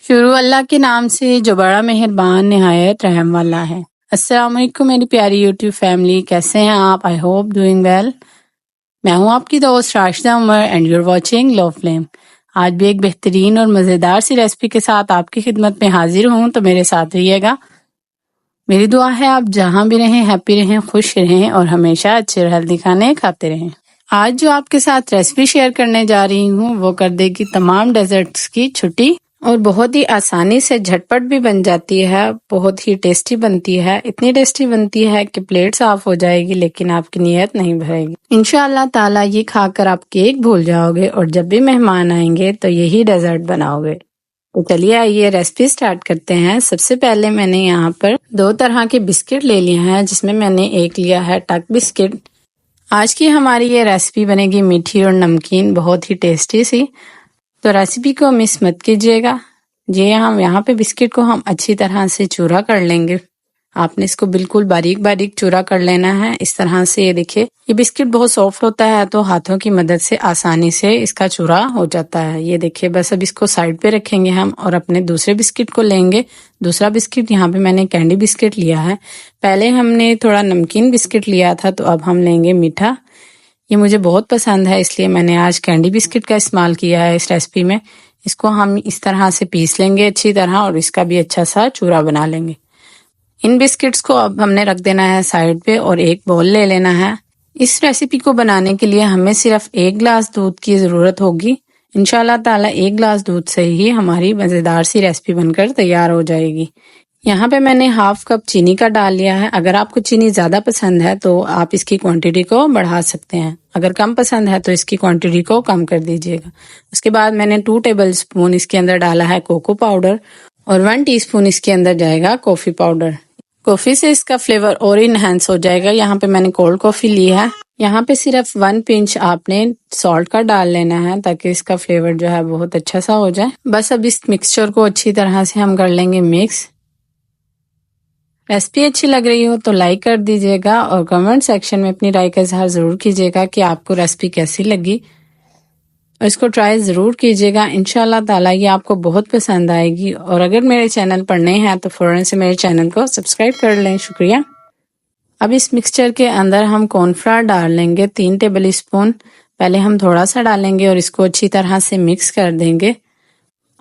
शुरू अल्लाह के नाम से जो बड़ा मेहरबान निहायत रहम वाला है। अस्सलाम वालेकुम मेरी प्यारी यूट्यूब फैमिली, कैसे हैं आप? I hope doing well. मैं हूं आपकी दोस्त Rashida Umar and you're watching love flame. आज भी एक बेहतरीन और मज़ेदार सी रेसिपी के साथ आपकी खिदमत में हाजिर हूं, तो मेरे साथ रहिएगा। मेरी दुआ है आप जहां भी रहें हैप्पी रहें, खुश रहें और हमेशा अच्छे हेल्दी खाने खाते रहें। आज जो आपके साथ रेसिपी शेयर करने जा रही हूँ वो कर देगी तमाम डेजर्ट्स की छुट्टी और बहुत ही आसानी से झटपट भी बन जाती है। बहुत ही टेस्टी बनती है, इतनी टेस्टी बनती है कि प्लेट साफ हो जाएगी लेकिन आपकी नीयत नहीं भरेगी। इंशाअल्लाह ताला ये खाकर आप केक भूल जाओगे और जब भी मेहमान आएंगे तो यही डेजर्ट बनाओगे। तो चलिए आइए रेसिपी स्टार्ट करते हैं। सबसे पहले मैंने यहाँ पर 2 तरह के बिस्किट ले लिए हैं, जिसमें मैंने एक लिया है टक बिस्किट। आज की हमारी ये रेसिपी बनेगी मीठी और नमकीन, बहुत ही टेस्टी सी। तो रेसिपी को मिस मत कीजिएगा। जी हम यहाँ पे बिस्किट को हम अच्छी तरह से चूरा कर लेंगे। आपने इसको बिल्कुल बारीक बारीक चूरा कर लेना है इस तरह से। ये देखिए ये बिस्किट बहुत सॉफ्ट होता है तो हाथों की मदद से आसानी से इसका चूरा हो जाता है। ये देखिए बस अब इसको साइड पे रखेंगे हम और अपने दूसरे बिस्किट को लेंगे। दूसरा बिस्किट यहाँ पे मैंने कैंडी बिस्किट लिया है। पहले हमने थोड़ा नमकीन बिस्किट लिया था, तो अब हम लेंगे मीठा। ये मुझे बहुत पसंद है इसलिए मैंने आज कैंडी बिस्किट का इस्तेमाल किया है इस रेसिपी में। इसको हम इस तरह से पीस लेंगे अच्छी तरह और इसका भी अच्छा सा चूरा बना लेंगे। इन बिस्किट्स को अब हमने रख देना है साइड पे और एक बाउल ले लेना है। इस रेसिपी को बनाने के लिए हमें सिर्फ 1 गिलास दूध की जरूरत होगी। इंशाल्लाह ताला 1 गिलास दूध से ही हमारी मजेदार सी रेसिपी बनकर तैयार हो जाएगी। यहाँ पे मैंने हाफ कप चीनी का डाल लिया है। अगर आपको चीनी ज्यादा पसंद है तो आप इसकी क्वांटिटी को बढ़ा सकते हैं, अगर कम पसंद है तो इसकी क्वांटिटी को कम कर दीजिएगा। उसके बाद मैंने 2 टेबल स्पून इसके अंदर डाला है कोको पाउडर और 1 टीस्पून इसके अंदर जाएगा कॉफी पाउडर। कॉफी से इसका फ्लेवर और इनहेंस हो जाएगा। यहाँ पे मैंने कोल्ड कॉफी ली है। यहाँ पे सिर्फ 1 पिंच आपने सॉल्ट का डाल लेना है ताकि इसका फ्लेवर जो है बहुत अच्छा सा हो जाए। बस अब इस मिक्सचर को अच्छी तरह से हम कर लेंगे मिक्स। रेसिपी अच्छी लग रही हो तो लाइक कर दीजिएगा और कमेंट सेक्शन में अपनी राय का इजहार जरूर कीजिएगा कि आपको रेसिपी कैसी लगी और इसको ट्राई जरूर कीजिएगा। इंशाल्लाह ताला ये आपको बहुत पसंद आएगी। और अगर मेरे चैनल पर नए हैं तो फौरन से मेरे चैनल को सब्सक्राइब कर लें। शुक्रिया। अब इस मिक्सचर के अंदर हम कॉर्नफ्लावर डाल लेंगे 3 टेबल स्पून। पहले हम थोड़ा सा डालेंगे और इसको अच्छी तरह से मिक्स कर देंगे।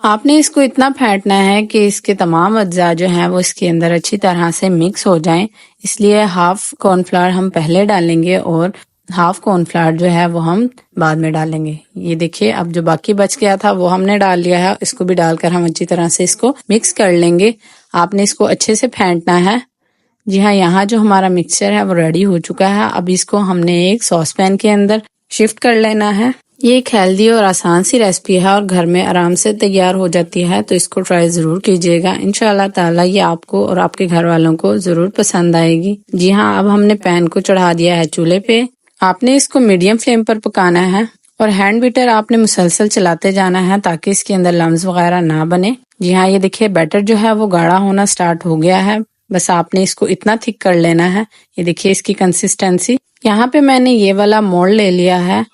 आपने इसको इतना फेंटना है कि इसके तमाम अज्जा जो हैं वो इसके अंदर अच्छी तरह से मिक्स हो जाएं। इसलिए हाफ कॉर्नफ्लावर हम पहले डालेंगे और हाफ कॉर्नफ्लावर जो है वो हम बाद में डालेंगे। ये देखिए अब जो बाकी बच गया था वो हमने डाल लिया है। इसको भी डालकर हम अच्छी तरह से इसको मिक्स कर लेंगे। आपने इसको अच्छे से फेंटना है। जी हाँ, यहाँ जो हमारा मिक्सचर है वो रेडी हो चुका है। अब इसको हमने एक सॉस पैन के अंदर शिफ्ट कर लेना है। ये एक हेल्दी और आसान सी रेसिपी है और घर में आराम से तैयार हो जाती है, तो इसको ट्राई जरूर कीजिएगा। इंशाल्लाह ताला ये आपको और आपके घर वालों को जरूर पसंद आएगी। जी हाँ, अब हमने पैन को चढ़ा दिया है चूल्हे पे। आपने इसको मीडियम फ्लेम पर पकाना है और हैंड बीटर आपने मुसलसल चलाते जाना है ताकि इसके अंदर लम्स वगैरह ना बने। जी हाँ, ये देखिए बैटर जो है वो गाढ़ा होना स्टार्ट हो गया है। बस आपने इसको इतना थिक कर लेना है। ये देखिए इसकी कंसिस्टेंसी। यहाँ पे मैंने ये वाला मोल्ड ले लिया है।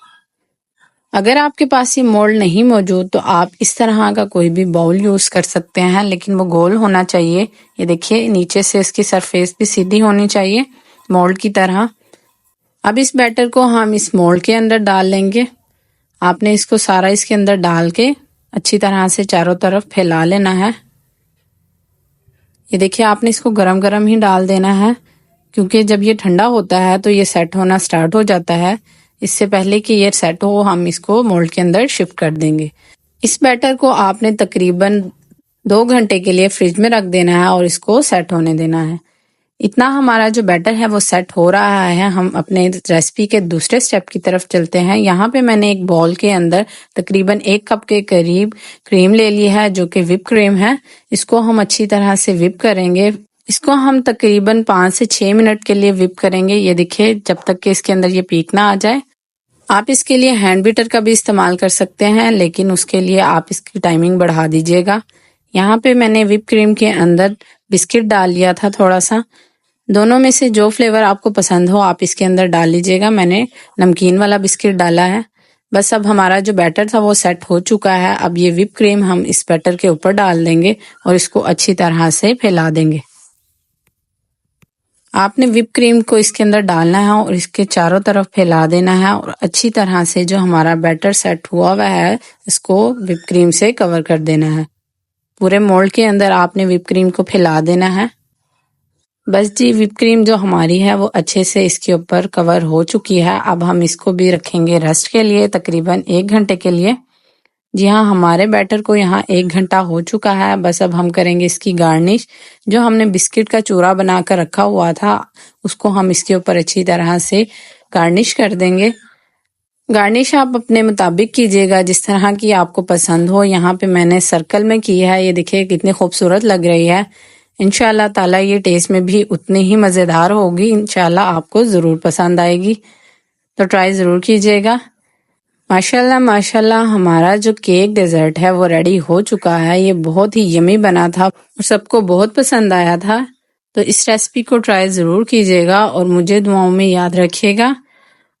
अगर आपके पास ये मोल्ड नहीं मौजूद तो आप इस तरह का कोई भी बाउल यूज कर सकते हैं, लेकिन वो गोल होना चाहिए। ये देखिए नीचे से इसकी सरफेस भी सीधी होनी चाहिए मोल्ड की तरह। अब इस बैटर को हम इस मोल्ड के अंदर डाल लेंगे। आपने इसको सारा इसके अंदर डाल के अच्छी तरह से चारों तरफ फैला लेना है। ये देखिए आपने इसको गरम गरम ही डाल देना है, क्योंकि जब ये ठंडा होता है तो ये सेट होना स्टार्ट हो जाता है। इससे पहले कि ये सेट हो हम इसको मोल्ड के अंदर शिफ्ट कर देंगे। इस बैटर को आपने तकरीबन 2 घंटे के लिए फ्रिज में रख देना है और इसको सेट होने देना है। इतना हमारा जो बैटर है वो सेट हो रहा है। हम अपने रेसिपी के दूसरे स्टेप की तरफ चलते हैं। यहाँ पे मैंने एक बाउल के अंदर तकरीबन 1 कप के करीब क्रीम ले ली है, जो कि व्हिप क्रीम है। इसको हम अच्छी तरह से व्हिप करेंगे। इसको हम तकरीबन 5 से 6 मिनट के लिए व्हिप करेंगे। ये देखिए जब तक कि इसके अंदर ये पीक ना आ जाए। आप इसके लिए हैंड बीटर का भी इस्तेमाल कर सकते हैं, लेकिन उसके लिए आप इसकी टाइमिंग बढ़ा दीजिएगा। यहाँ पे मैंने व्हिप क्रीम के अंदर बिस्किट डाल लिया था थोड़ा सा। दोनों में से जो फ्लेवर आपको पसंद हो आप इसके अंदर डाल लीजिएगा। मैंने नमकीन वाला बिस्किट डाला है। बस अब हमारा जो बैटर था वो सेट हो चुका है। अब ये व्हिप क्रीम हम इस बैटर के ऊपर डाल देंगे और इसको अच्छी तरह से फैला देंगे। आपने व्हिप क्रीम को इसके अंदर डालना है और इसके चारों तरफ फैला देना है और अच्छी तरह से जो हमारा बैटर सेट हुआ हुआ है इसको व्हिप क्रीम से कवर कर देना है। पूरे मोल्ड के अंदर आपने व्हिप क्रीम को फैला देना है। बस जी, व्हिप क्रीम जो हमारी है वो अच्छे से इसके ऊपर कवर हो चुकी है। अब हम इसको भी रखेंगे रेस्ट के लिए तकरीबन 1 घंटे के लिए। जी हाँ, हमारे बैटर को यहाँ 1 घंटा हो चुका है। बस अब हम करेंगे इसकी गार्निश। जो हमने बिस्किट का चूरा बनाकर रखा हुआ था उसको हम इसके ऊपर अच्छी तरह से गार्निश कर देंगे। गार्निश आप अपने मुताबिक कीजिएगा, जिस तरह की आपको पसंद हो। यहाँ पे मैंने सर्कल में की है, ये देखिए कितनी खूबसूरत लग रही है। इंशाल्लाह ताला ये टेस्ट में भी उतनी ही मज़ेदार होगी। इंशाल्लाह आपको ज़रूर पसंद आएगी, तो ट्राई ज़रूर कीजिएगा। माशाल्लाह माशाल्लाह, हमारा जो केक डेजर्ट है वो रेडी हो चुका है। ये बहुत ही यमी बना था और सबको बहुत पसंद आया था। तो इस रेसिपी को ट्राई ज़रूर कीजिएगा और मुझे दुआओं में याद रखिएगा।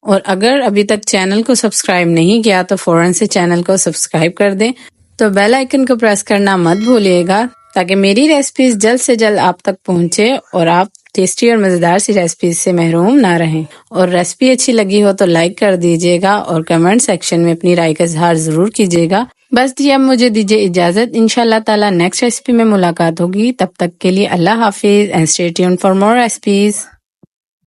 और अगर अभी तक चैनल को सब्सक्राइब नहीं किया तो फौरन से चैनल को सब्सक्राइब कर दें। तो बेल आइकन को प्रेस करना मत भूलिएगा ताकि मेरी रेसिपीज जल्द से जल्द आप तक पहुंचे और आप टेस्टी और मज़ेदार सी रेसिपीज से महरूम ना रहें। और रेसिपी अच्छी लगी हो तो लाइक कर दीजिएगा और कमेंट सेक्शन में अपनी राय का इजहार ज़रूर कीजिएगा। बस जी, अब मुझे दीजिए इजाज़त। इंशाल्लाह ताला नेक्स्ट रेसिपी में मुलाकात होगी। तब तक के लिए अल्लाह हाफिज़ and stay tuned for more recipes.